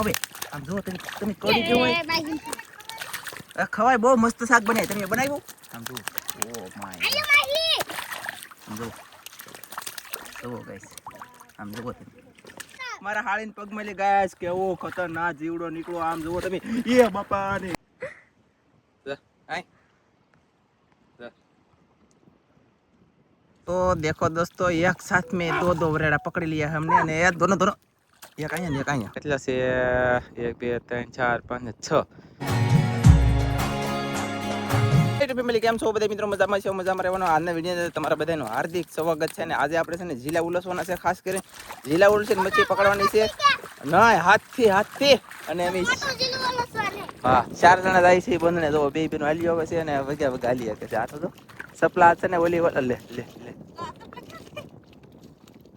હવે આમ જો તમે કડી કેવું હોય ખવાય બહુ મસ્ત શાક બનાય તમે બનાવ્યું આમ જો ઓ માય આમ જો ગાઈસ આમ જો મારા હાળીને પગ મળી ગાઈસ કેવો ખતરનાક જીવડો નીકળો આમ જુઓ તમે એ બાપા ને तो देखो दोस्तों एक साथ में दो वरेड़ा पकड़ लिया हमने અને એ दोनों એક અહીંયા ને એક અહીંયા કેટલા છે 1 2 3 4 5 6 ફેમિલી કેમ છો બધા મિત્રો મજામાં છો મજામાં રહેવાનો આજના વિડીયો તમારા બધાનું હાર્દિક સ્વાગત છે અને આજે આપણે છે ને જીલા ઉલસવાના છે ખાસ કરીને જીલા ઉલસીને મચ્છી પકડવાની છે ના હાથથી અને અમે હા 4 જણા જાય છે બંધને જો બે બેનો હાલી આવે છે અને વગ્યા હાલી કે છે આ તો સપલા છે ને ઓલી લે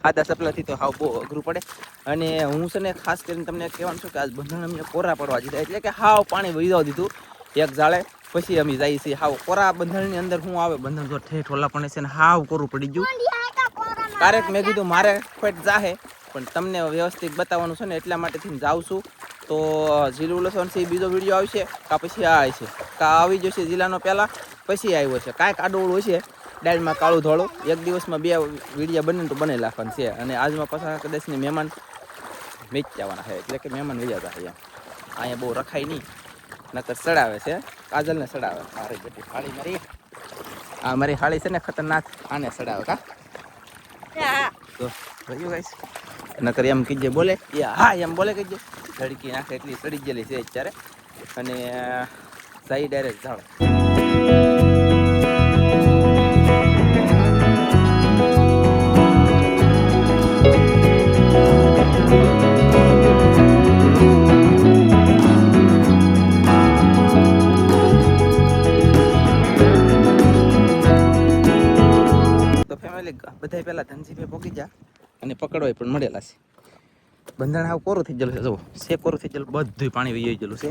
આદા સપલાથી તો હાવ બહુ અઘરું પડે અને હું છે ને ખાસ કરીને તમને કહેવાનું છું કે આજ બંધણ અમને કોરા પડવા દીધા એટલે કે હાવ પાણી વહી જવા દીધું એક જાળે પછી અમે જઈએ છીએ હાવ કોરા બંધણની અંદર શું આવે બંધણ જો ઠેઠ ઓલા પણ છે ને હાવ કોરું પડી ગયું ક્યારેક મેં કીધું મારે ફેટ જાહે પણ તમને વ્યવસ્થિત બતાવવાનું છે ને એટલા માટેથી જાઉં છું તો જીલું લસણથી બીજો વિડીયો આવશે કા પછી આ આવશે કા આવી જશે જિલ્લાનો પહેલાં પછી આવ્યો છે કાંઈક આડોળું હશે ડાળમાં કાળું ધોળું એક દિવસમાં 2 વિડીયો બને તો બને નાખવાનું છે અને આજમાં પાછા કદાચની મહેમાન મેચ જવાના છે એટલે કે મહેમાન વહી જતા છે અહીંયા બહુ રખાય નહીં નકર સડાવે છે કાજલને સડાવે મારી બેટી હાળી મારી આ મારી હાળી છે ને ખતરનાક આને સડાવે કા તો જોયું ગાઈસ નકર એમ કીજે બોલે હા એમ બોલે કીજે ધડકી નાખે એટલી સડી ગયેલી છે અત્યારે અને સાઈ ડાયરેક્ટ જાવ બધા પેલા ધનજીભાઈ પોકી જા અને પકડવાય પણ મળેલા છે બંધણ હાવ કોરું થઈ ગયેલું છે જો સે કોરું થઈ ગયેલું બધું પાણી વહી ગયેલું છે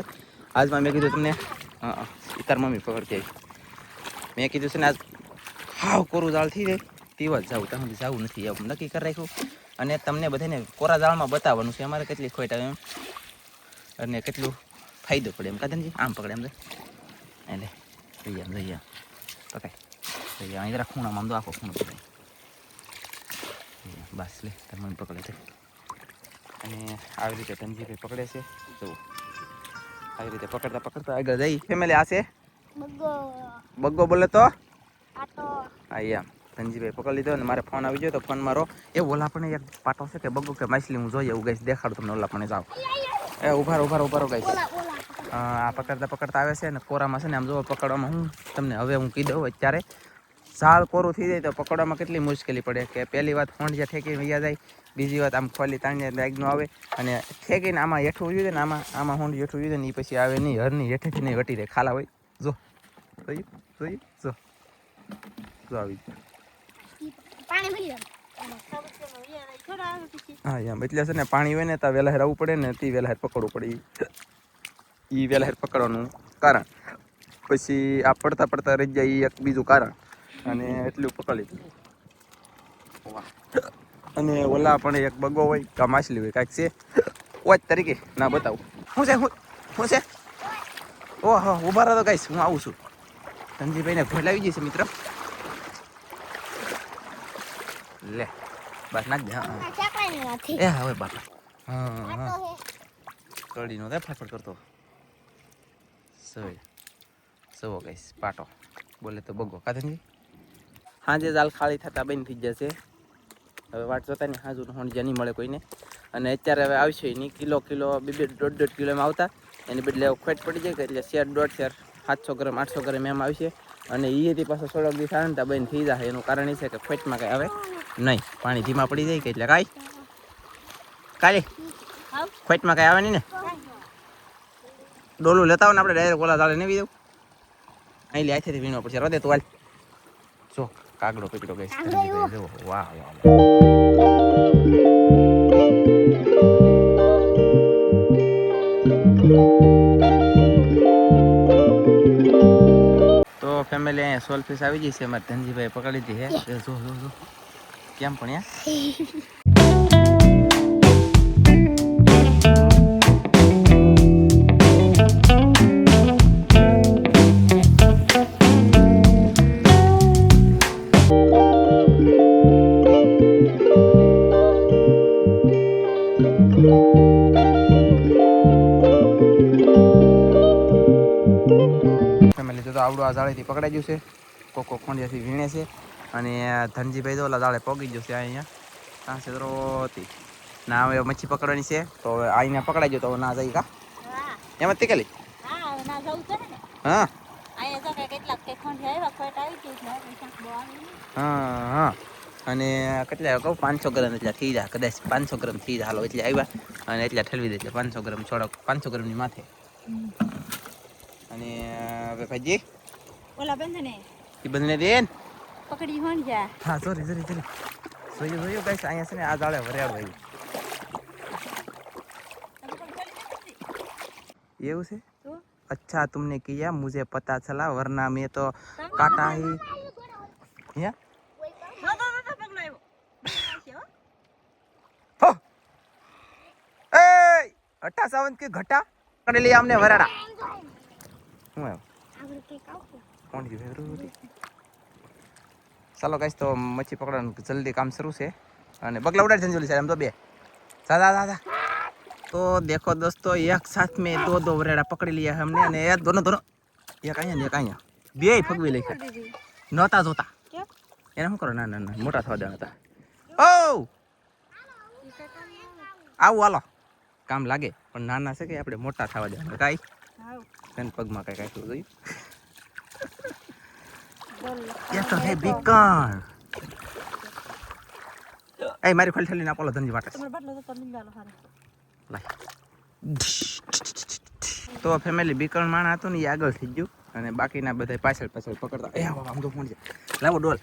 આજમાં મેં કીધું તમને હા તાર મમ્મી પકડતી આવી મેં કીધું છે ને આજ હાવ કોરું જાળ થઈ જાય તેવા જ જાવું ત્યાં સુધી જવું નથી એવું નક્કી કરી રાખ્યું અને તમને બધાને કોરા જાળમાં બતાવવાનું છે અમારે કેટલી ખોટ આવે એમ અને કેટલું ફાયદો પડે એમ કાધનજી આમ પકડે એમ એટલે જઈએ પકાય અહીં જરા ખૂણામાં આમ તો આખો ખૂણો પકડાય બસ લે તમને પકડે છે અને આવી રીતે ધનજીભાઈ પકડે છે જુઓ આવી રીતે પકડતા આગળ જઈ ફેમિલી આ છે બગ્ગો બોલે તો હા એમ ધનજીભાઈ પકડી લીધો અને મારે ફોન આવી ગયો તો ફોન મારો એ ઓલા પણ એક પાટો છે કે બગ્ગો કે માછલી હું જોઈએ એવું ગઈશ દેખાડું તમને ઓલા પણ જાઓ એ ઉભારો ગઈશ આ પકડતા આવે છે ને કોરામાં છે ને આમ જો પકડવામાં હું તમને હવે હું કહી દઉં અત્યારે ઝાડ કોરું થઈ જાય તો પકડવામાં કેટલી મુશ્કેલી પડે કે પહેલી વાત હોંડિયા ઠેકીને વૈયા જાય બીજી વાત આમ ખોલી તાણીએ લાગનો આવે અને ઠેકીને આમાં હેઠું ઉયું ને આમાં હોંડી હેઠું ઉયું ને એ પછી આવે નહીં હરની હેઠેથી નહીં વટી રહે ખાલા હોય જો આવી હા એમ એટલે છે ને પાણી હોય ને ત્યાં વહેલા આવવું પડે ને તે વહેલા પકડવું પડે એ વહેલા પકડવાનું કારણ પછી આ પડતા રહી જાય એ એક બીજું કારણ અને એટલું પકડી અને ઓલા પણ એક બગો હોય કે માછલી હોય કાંઈક છે ઓજ તરીકે ના બતાવું શું છે ઓહો ઉભા રહો તો ગાઈશ હું આવું છું ધનજીભાઈને ઘોડ આવી જશે મિત્ર લે બસ નાખ દે એ હા હોય બાપા હા કડીનો દે ફટફટ કરતો સવો ગાઈશ પાટો બોલે તો બગો કાધનજી હાજે જાલ ખાલી થતા બંધ થઈ જશે હવે વાટ જોતા ને હાજુ હોંડિયા નહીં મળે કોઈને અને અત્યારે હવે આવશે નહીં કિલો 2.5 કિલોમાં આવતા એની બદલે ખોટ પડી જાય એટલે 1.5 શેર 700 ગ્રામ 800 ગ્રામ એમ આવશે અને એથી પાછો થોડોક દિવસ આવે ને ત્યાં બંધ થઈ જાય એનું કારણ એ છે કે ખોટમાં કાંઈ આવે નહીં પાણી ધીમા પડી જાય કે એટલે કાંઈ ખોટમાં કાંઈ આવે નહીં ને ડોલું લેતા હોય ને આપણે ડાયરેક્ટ ઓલા જાળે નહીં દઉં અહીં લે આથી વીણવા પડશે હૃદય તો હાલ જો કાગડો પકડો ગઈ વાહ તો ફેમિલી અહીંયા સોલફિશ આવી જઈ છે અમારે ધનજીભાઈ પકડી હતી હે જો કેમ પણ હાવડું આ જાળીથી પકડાઈ ગયું છે, કોકો ખોંડિયાથી વીણે છે. અને ધનજીભાઈ તો ઓલા જાળે પોગી ગયો છે અહીંયા કાંસે રોતી ના. હવે મચ્છી પકડવાની છે તો હવે અહીંયા પકડાઈ ગયો તો ના જાય કા એમ જ કેલી. હા હા. અને કેટલા કહું 500 ગ્રામ એટલે થઈ જાય, કદાચ 500 ગ્રામ થઈ જાય. હાલો એટલે આવ્યા અને એટલે ઠલવી દે એટલે 500 ગ્રામ છોડો 500 ગ્રામની માથે. અને હવે ભાઈજી ઓલા બંધને એ બંધને દેન પકડી હોન જા. હા સોરી જોયું ગાઈસ અહીંયા છે ને આ જાળે વરિયાળ ભાઈ એવું છે. अच्छा तुमने किया मुझे पता चला वरना मैं तो काटा ही या ए अट्टा सावंत के घटा करे लिया हमने वराड़ा હું આવ્યો કોણ જી ફેવરેટ. ચાલો ગાઈસ તો મચ્છી પકડવાનું જલ્દી કામ શરૂ છે અને બગલા ઉડાડ જંજોલી છે એમ તો બે દાદા. तो देखो दोस्तों एक साथ में दो वरेड़ा पकड़ी लिया हमने અને એ दोनों એક અહીંયા ને એક અહીંયા બે ફગવી લખ્યા નહોતા જોતા એને શું કરો. ના મોટા થવા દેવાના હતા. ઓ આવું હાલો કામ લાગે પણ નાના છે કે આપણે મોટા થવા દેવાના કાઈ તને પગમાં કઈ કાંઈ જોયું. એ તો હે બીકણ એ મારી ખોલ ઠેલી ના પોલો ધનજી વાટે તો ફેમિલી બીકણ માણા હતું ને એ આગળ થઈ ગયું અને બાકીના બધા પાછળ પકડતા. એ આમ તો ફોન છે લાવો ડોલ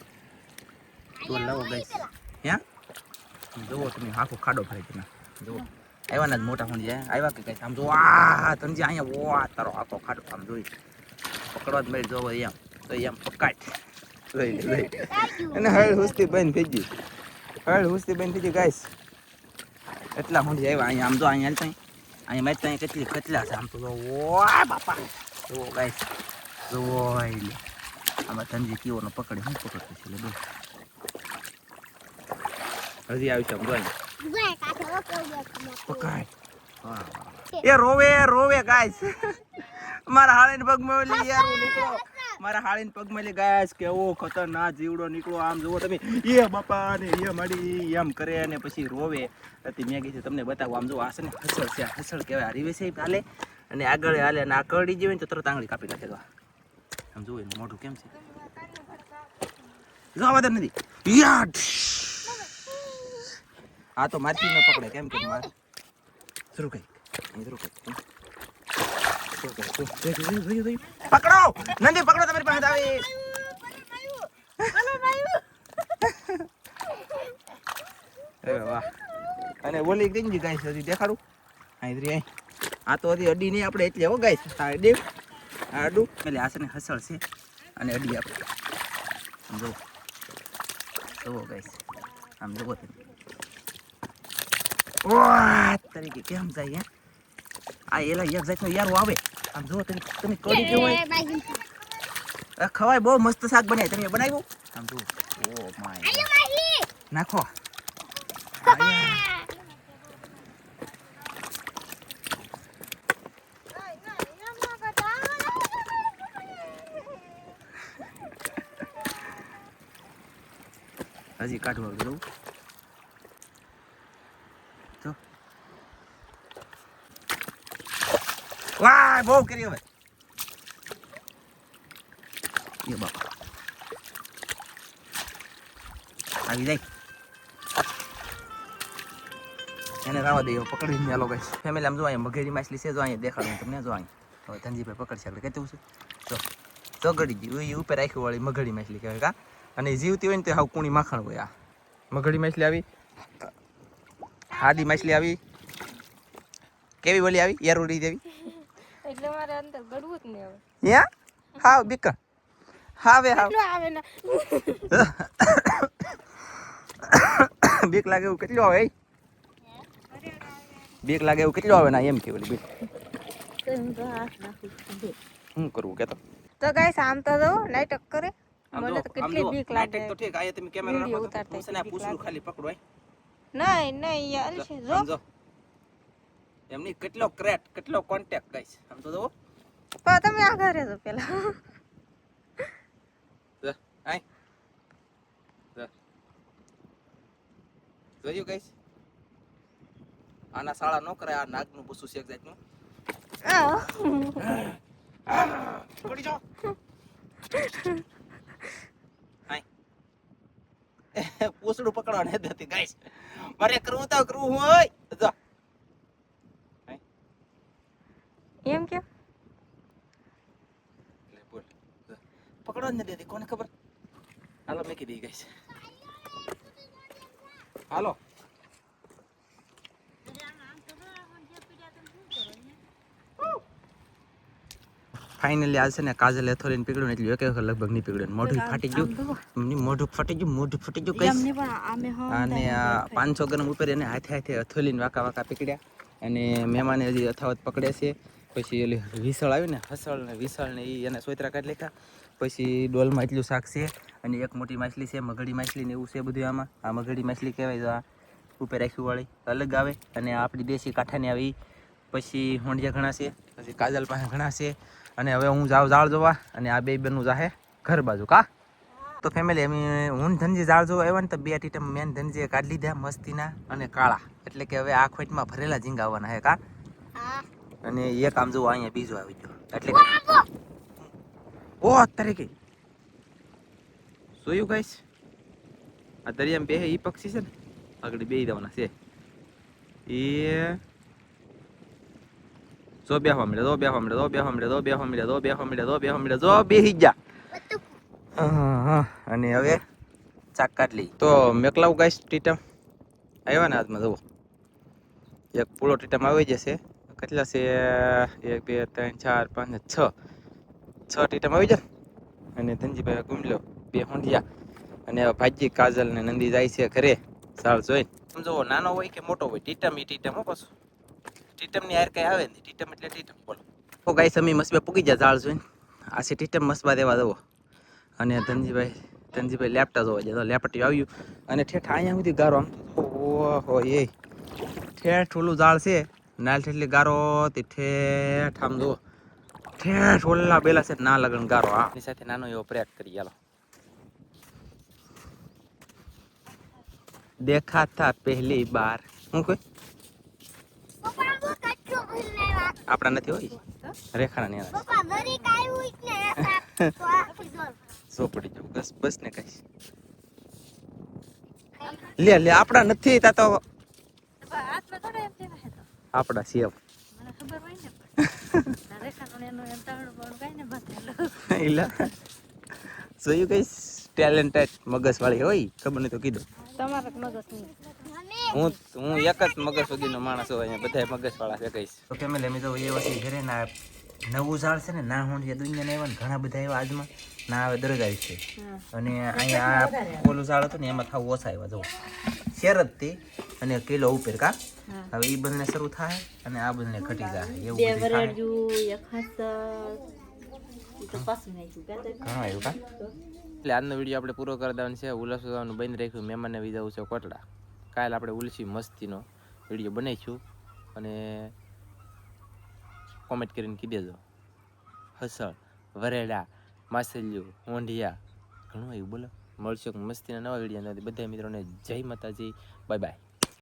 લાવો ગાઈસ. હે જોવો તમે આખો ખાડો ભરાઈ ગયો. જોવો આવ્યા જ મોટા ફોન જાય આવ્યા કે ગાઈસ આમ જો આ તંજી અહીંયા ઓ તારો આખો ખાડો આમ જોઈ પકડવા જ મળી જોવો એમ તો એમ પકાટ લઈ અને હળ હુસ્તી બંધ થઈ ગઈ ગાઈસ. એટલા મોટી આવ્યા અહીંયા આમ જો અહીંયા મેં ત્યાં કેટલા છે આમ તો ઓ બાપા જુઓ ગાઈસ જુઓ આમાં ધનજી કીઓનો પકડે હું પકડતો છે બોલ હજી આવી છે આમ જો પકડ એ રોવે ગાઈસ. મારા હાળીને પગમાં નીકળો મારા હાળીને પગમાં ગાઈસ કેવો ખતરનાક જીવડો નીકળો. આમ જુઓ તમે એ બાપા ને એ માડી એમ કરે અને પછી રોવે. મેં કીધું તમને બતાવું આમ જો આ છે ને હસળ છે હસળ કહેવાય. રીવે છે હાલે અને આગળ હાલે અને આ કરડી જેવી ને તો તરત આંગળી કાપી નાખે. આમ જુઓ એનું મોઢું કેમ છે જોવા દે નથી. આ તો મારથી ન પકડે કેમ કે માર શરૂ કઈ પકડો નંદી પકડો તમારી પાસે આવે. વાહ અને ઓલી ગઈ ગાઈસ હજી દેખાડું અહીં આ તો હજી અડી નહીં આપણે એટલે હો ગાઈસ આ અડી આ અડું એટલે આ છે ને હસળ છે અને અડી આપણે આમ જુઓ ગાઈસ આમ જુઓ તમે વાહ તરીકે કેમ જાય આ એલા એક જાતનો યારો આવે આમ જુઓ તમે કડી કેવો હોય ખવાય બહુ મસ્ત શાક બનાય તમે બનાવ્યું આમ જુઓ ઓ માય નાખો હજી કાઢવા ગયું તો વાહ બહુ કરી હવે એ બાપા આવી જાય એને રાવા દે પકડી ને આલો ગાઈસ. ફેમિલી આમ જો અહીંયા મગેરી માછલી છે જો અહીંયા દેખાડું તમને જો અહીંયા હવે ધનજીભાઈ પકડશે આપણે કેવું છે જો ચગડી ગયું એ ઉપર રાખ્યું વાળી મગડી માછલી કહેવાય કા. અને જીવતી હોય ને તે હાવ કુણી માખણ હોય. આ મગડી માછલી આવી હાદી માછલી આવી કેવી બોલી આવી યારુડી જેવી એટલે મારે અંદર ગડવું જ નહીં હવે યા હાવ બીકણ હાવે હાવ આવે ને બીક લાગે એવું કેટલું આવે બીક લાગે એવું કેટલું આવે ના એમ કે બોલી શું કરવું કેતો તો ગાઈસ આમ તો જો નાટક કરે મને તો કેટલી બીક લાગે. તો ઠીક આ તમે કેમેરા રાખો તો સને પૂછું ખાલી પકડો નહીં યાર જો એમની કેટલો ક્રેટ કેટલો કોન્ટેક્ટ ગાઈસ આમ તો જો પણ તમે આગળ રહેજો પેલા હાય જોયું ગઈશ આના શાળા નો કરાય આ નાગનું પૂછું શેક જાતનું પડી જાઓ હાય પૂછડું પકડવા ન દેતી ગાઈસ મારે કરવું તો કરવું હોય જો એમ કે લે બોલ પકડવા ન દેતી કોને ખબર હાલો મેકી દઈ ગાઈસ હાલો ફાઇનલી આજ છે ને કાજલ એથોલીન પીગળ્યું ને એટલે એક વખત લગભગ નહીં પીગળ્યું મોઢું ફાટી ગયું મોઢું ફાટી ગયું કઈ અને આ 500 ગ્રામ ઉપર એને હાથે હાથે અથોલીને વાકા પીકડ્યા અને મહેમાને હજી અથાવત પકડે છે પછી ઓલી વિસળ આવી ને હસળ ને વિસળ ને એ એને સોયત્રા કાઢી લેખા પછી ડોલમાં એટલું શાક છે અને એક મોટી માછલી છે મગડી માછલી ને એવું છે બધું આમાં આ મગડી માછલી કહેવાય તો આ ઉપર રાખ્યું વાળી અલગ આવે અને આપણી દેશી કાંઠાની આવી પછી હોંડિયા ઘણા છે પછી કાજલ પાસે ઘણા છે અને હવે હું જાઉં ઝાડ જોવા અને આ બે બેનું જાહે ઘર બાજુ કા તો ફેમિલી અમે હું ધનજી ઝાડ જોવા આવ્યા ને તો બે ટીટમ મેન ધનજીએ કાઢી લીધા મસ્તીના અને કાળા એટલે કે હવે આ ખોટમાં ભરેલા ઝીંગા આવવાના હે કા અને એક આમ જોવો અહીંયા બીજો આવી ગયો એટલે કે ઓ તરીકે જોયું ગાઈસ આ દરિયામાં બે ઈ પક્ષી છે ને આગળ બે દેવાના છે એ જો બેહવા મળે જો બેહી જા અને હવે ચાક કાઢ લઈ તો મેકલાવ ગાઈસ ટીટમ આવ્યા ને હાથમાં જુઓ એક પૂળો ટીટમ આવી જશે કેટલા છે 1 2 3 4 5 6 ટીટમ આવી જાય અને ધનજીભાઈ ગુમલો બે હોંડિયા અને ભાજી કાજલ ને નંદી જાય છે ઘરે સાળ જોઈને સમજો નાનો હોય કે મોટો હોય ટીટમ હો પાછું ટીટમ ની હાર કઈ આવે નહીં ટીટમ એટલે ટીટમ બોલો તો ગાઈસ અમે મસબે પૂગી જાય ઝાડ જોઈને આ છે ટીટમ મસબા દેવા દવો અને ધનજીભાઈ લેપટા જોવા જાય તો લેપટી આવ્યું અને ઠેઠ અહીંયા સુધી ગારો આમ ઓહો એ ઠેઠ ઓલું ઝાડ છે નાલ ઠેઠલી ગારો તે ઠેઠ આમ જો ઠેઠ ઓલા બેલા છે ના લગન ગારો આની સાથે નાનો એવો પ્રયાગ કરી ચાલો देखा था पहली बार હું કોઈ આપણા નથી હોય રેખાના ને સોપડી જો બસ ને કઈ લે આપણા નથી તા તો આપણા સેવ જોયું કઈ ટેલેન્ટેડ મગજ વાળી હોય ખબર નહીં તો કીધું હું એક જ મગજ સુધીનો માણસ હોય અહીંયા બધા મગજ વાળા છે કઈશ તો ફેમિલી અમે તો એ વસ્તુ ઘરે ના નવું ઝાડ છે ને ના હોંડિયા દુનિયાને આવ્યા ને ઘણા બધા આવ્યા આજમાં ના આવે દરરોજ આવી છે અને અહીંયા ઓલું ઝાડ હતું ને એમાં થાવ ઓછા આવ્યા જવું શેરતથી અને કિલો ઉપર કા હવે એ બંને શરૂ થાય અને આ બંને ઘટી જાય એવું ઘણું આવ્યું કા એટલે આજનો વિડીયો આપણે પૂરો કરી દેવાનો છે ઉલ્લાસ ઉદાવાનું બંધ રાખ્યું મહેમાનને વિધાવું છે કોટડા કાલે આપણે ઉલસી મસ્તીનો વિડીયો બનાવીશું અને કોમેન્ટ કરીને કહી દેજો હસળ વરેડા માસલિયું હોંઢિયા ઘણું એવું બોલો મળશું મસ્તીના નવા વિડીયો બધા મિત્રોને જય માતાજી બાય બાય